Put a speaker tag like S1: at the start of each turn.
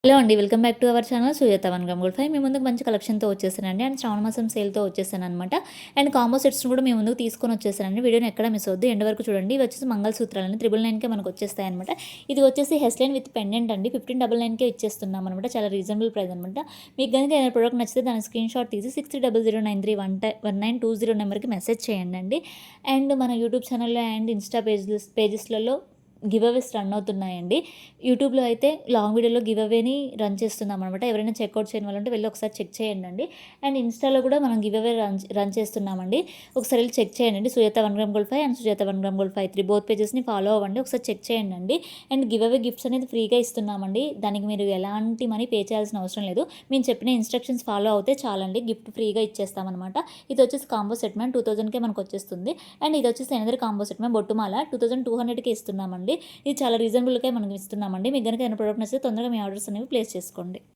S1: Hello అండి. Welcome back to our channel Sujatha 1 gram gold 5 మీ ముందుకు మంచి కలెక్షన్‌తో వచ్చేసానండి. అండ్ శ్రావణ మాసం సేల్‌తో వచ్చేసాననమాట. అండ్ కాంబో సెట్స్‌ని కూడా మీ ముందుకు తీసుకొని వచ్చేసానండి. వీడియోని ఎక్కడ మిస్ అవ్వద్దు. ఎండ్ వరకు చూడండి. ఇవి వచ్చేసి మంగళసూత్రాలండి. 999కే మనకు వచ్చేస్తాయన్నమాట. ఇది వచ్చేసి హెస్లైన్ విత్ పెండెంట్ అండి. 1599కే ఇచ్చేస్తున్నాం అనమాట. చాలా రీజనబుల్ ప్రైస్ అనమాట. మీకు గనుక ఏదైనా ప్రొడక్ట్ నచ్చితే దాని స్క్రీన్‌షాట్ తీసి 6000931920 నెంబర్‌కి మెసేజ్ చేయండి. అండ్ మన యూట్యూబ్ ఛానల్‌లో అండ్ ఇన్‌స్టా పేజెస్‌లలో గివ్ అవేస్ రన్ అవుతున్నాయండి. యూట్యూబ్‌లో అయితే లాంగ్ వీడియోలో గివ్ అవేని రన్ చేస్తున్నామనమాట. ఎవరైనా చెక్‌ఔట్ చేయని వాళ్ళుంటే వెళ్లి ఒకసారి చెక్ చేయండండి. అండ్ ఇన్‌స్టాలో కూడా మనం గివ్ అవే రన్ చేస్తున్నామండి. ఒకసారి వెళ్లి చెక్ చేయండి. Sujatha 1 gram gold 5 and Sujatha 1 gram gold 5 3 both పేజెస్‌ని ఫాలో అవ్వండి. ఒకసారి చెక్ చేయండండి. అండ్ గివ్ అవే గిఫ్ట్స్ అనేది ఫ్రీగా ఇస్తున్నామండి. దానికి మీరు ఎలాంటి మనీ పే చేయాల్సిన అవసరం లేదు. మేము చెప్పిన ఇన్‌స్ట్రక్షన్స్ ఫాలో అవుతే చాలండి. గిఫ్ట్ ఫ్రీగా ఇచ్చేస్తామనమాట. ఇది వచ్చేసి కాంబో సెట్ మ్యామ్ 2000కే మనకొచ్చేస్తుంది. అండ్ ఇది వచ్చేసి అనదర్ కాంబో సెట్ మ్యామ్ బొట్టుమాల 2200కే ఇస్తున్నామండి. ఇది చాలా రీజనబుల్‌గా మనం ఇస్తున్నామండి. మీకు గనుక ఏమైనా ప్రొడక్ట్ నచ్చితే తొందరగా మీ ఆర్డర్స్ అనేవి ప్లేస్ చేసుకోండి.